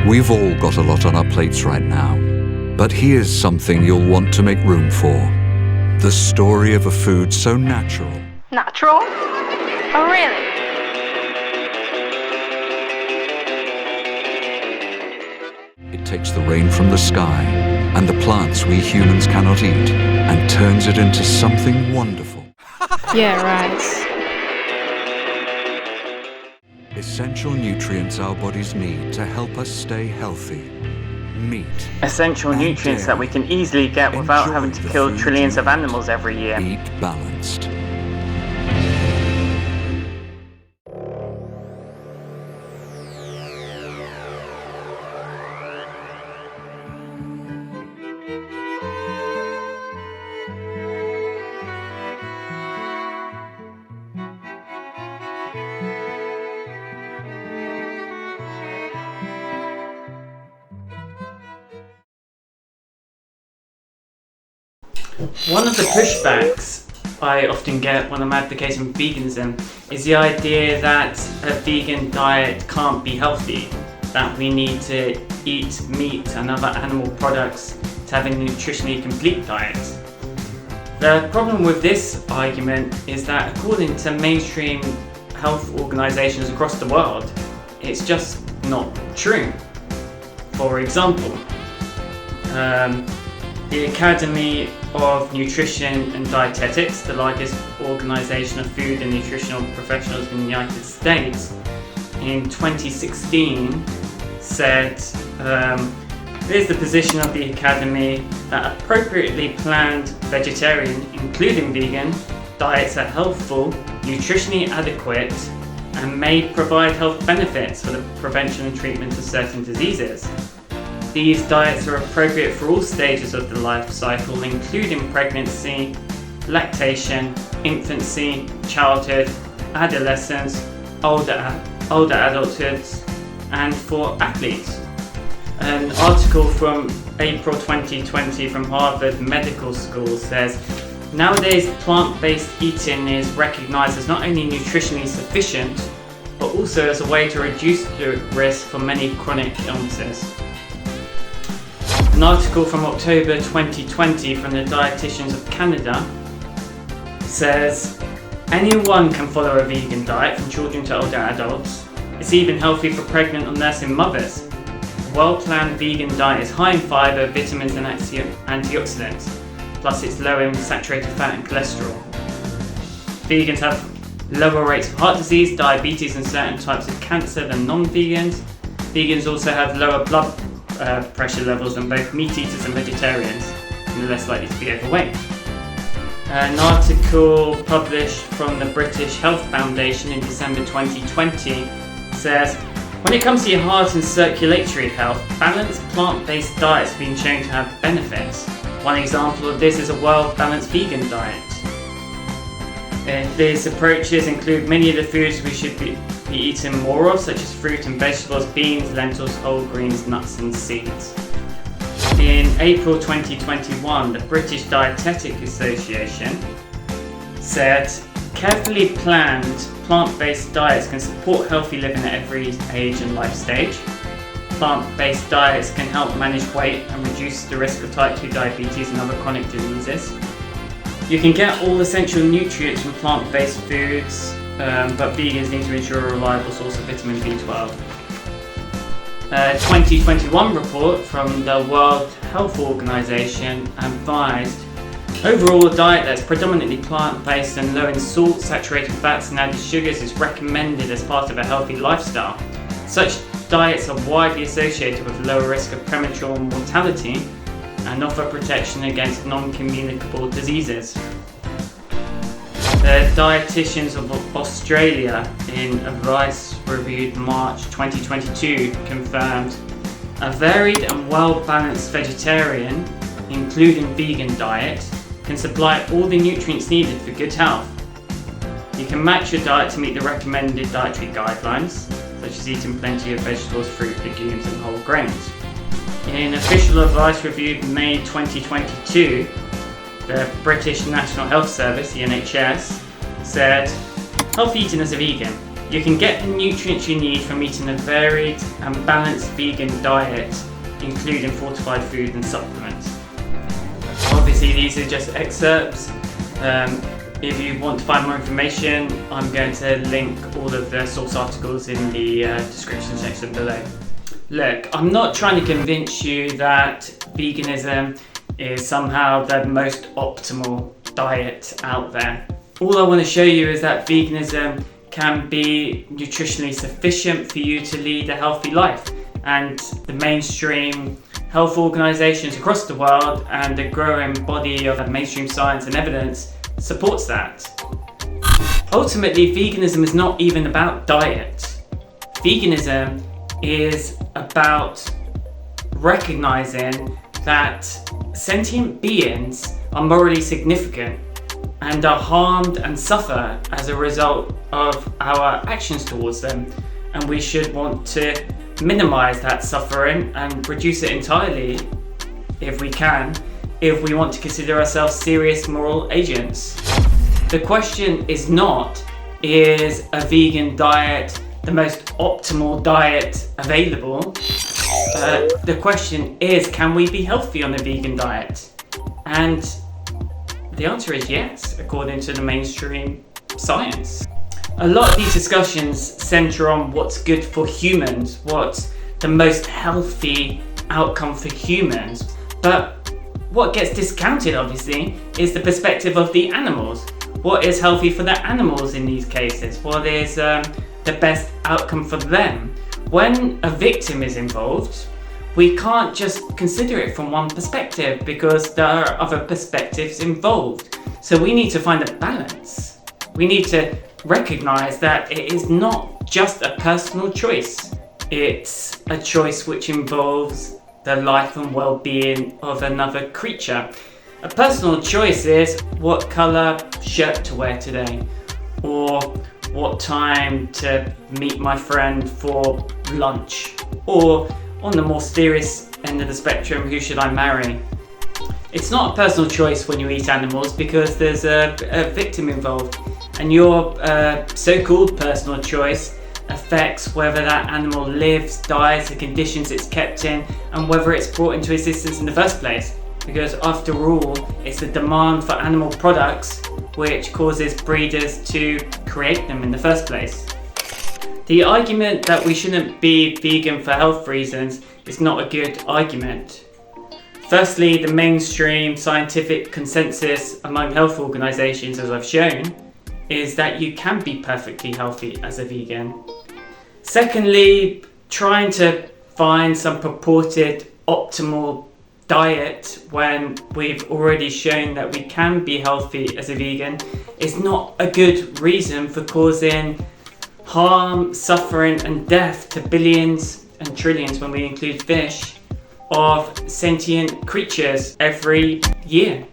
We've all got a lot on our plates right now, but here's something you'll want to make room for. The story of a food so natural. Natural? Oh, really? It takes the rain from the sky and the plants we humans cannot eat and turns it into something wonderful. Yeah, right. Essential nutrients our bodies need to help us stay healthy. Meat. Essential nutrients that we can easily get without having to kill trillions of animals every year. Eat balanced. One of the pushbacks I often get when I'm advocating veganism is the idea that a vegan diet can't be healthy, that we need to eat meat and other animal products to have a nutritionally complete diet. The problem with this argument is that according to mainstream health organisations across the world, it's just not true. For example, the Academy of Nutrition and Dietetics, the largest organisation of food and nutritional professionals in the United States, in 2016 said, here's the position of the Academy, that appropriately planned vegetarian, including vegan, diets are healthful, nutritionally adequate, and may provide health benefits for the prevention and treatment of certain diseases. These diets are appropriate for all stages of the life cycle, including pregnancy, lactation, infancy, childhood, adolescence, older adulthood, and for athletes. An article from April 2020 from Harvard Medical School says, nowadays plant-based eating is recognised as not only nutritionally sufficient, but also as a way to reduce the risk for many chronic illnesses. An article from October 2020 from the Dietitians of Canada says, anyone can follow a vegan diet from children to older adults. It's even healthy for pregnant or nursing mothers. A well-planned vegan diet is high in fibre, vitamins and antioxidants, plus it's low in saturated fat and cholesterol. Vegans have lower rates of heart disease, diabetes and certain types of cancer than non-vegans. Vegans also have lower blood pressure levels than both meat eaters and vegetarians, and are less likely to be overweight. An article published from the British Health Foundation in December 2020 says, when it comes to your heart and circulatory health, balanced plant-based diets have been shown to have benefits. One example of this is a well-balanced vegan diet. These approaches include many of the foods we should be eating more of, such as fruit and vegetables, beans, lentils, whole grains, nuts and seeds. In April 2021, the British Dietetic Association said, carefully planned plant-based diets can support healthy living at every age and life stage. Plant-based diets can help manage weight and reduce the risk of type 2 diabetes and other chronic diseases. You can get all essential nutrients from plant-based foods, but vegans need to ensure a reliable source of vitamin B12. A 2021 report from the World Health Organization advised overall a diet that's predominantly plant-based and low in salt, saturated fats and added sugars is recommended as part of a healthy lifestyle. Such diets are widely associated with lower risk of premature mortality and offer protection against non-communicable diseases. The Dietitians of Australia, in advice reviewed March 2022, confirmed a varied and well-balanced vegetarian, including vegan diet, can supply all the nutrients needed for good health. You can match your diet to meet the recommended dietary guidelines, such as eating plenty of vegetables, fruit, legumes and whole grains. In official advice reviewed May 2022, the British National Health Service, the NHS, said, healthy eating as a vegan. You can get the nutrients you need from eating a varied and balanced vegan diet, including fortified food and supplements. Obviously, these are just excerpts. If you want to find more information, I'm going to link all of the source articles in the description section below. Look, I'm not trying to convince you that veganism is somehow the most optimal diet out there. All I want to show you is that veganism can be nutritionally sufficient for you to lead a healthy life, and the mainstream health organisations across the world and a growing body of mainstream science and evidence supports that. Ultimately, veganism is not even about diet. Veganism is about recognizing that sentient beings are morally significant and are harmed and suffer as a result of our actions towards them, and we should want to minimize that suffering and reduce it entirely if we can, if we want to consider ourselves serious moral agents. The question is not, is a vegan diet the most optimal diet available? The question is, can we be healthy on a vegan diet? And the answer is yes, according to the mainstream science. A lot of these discussions center on what's good for humans, what's the most healthy outcome for humans. But what gets discounted, obviously, is the perspective of the animals. What is healthy for the animals in these cases? What is the best outcome for them? When a victim is involved, we can't just consider it from one perspective because there are other perspectives involved. So we need to find a balance. We need to recognize that it is not just a personal choice. It's a choice which involves the life and well-being of another creature. A personal choice is what colour shirt to wear today, or what time to meet my friend for lunch, or on the more serious end of the spectrum, who should I marry? It's not a personal choice when you eat animals because there's a victim involved, and your so-called personal choice affects whether that animal lives, dies, the conditions it's kept in, and whether it's brought into existence in the first place. Because after all, it's the demand for animal products which causes breeders to create them in the first place. The argument that we shouldn't be vegan for health reasons is not a good argument. Firstly, the mainstream scientific consensus among health organisations, as I've shown, is that you can be perfectly healthy as a vegan. Secondly, trying to find some purported optimal diet when we've already shown that we can be healthy as a vegan is not a good reason for causing harm, suffering and death to billions and trillions, when we include fish, of sentient creatures every year.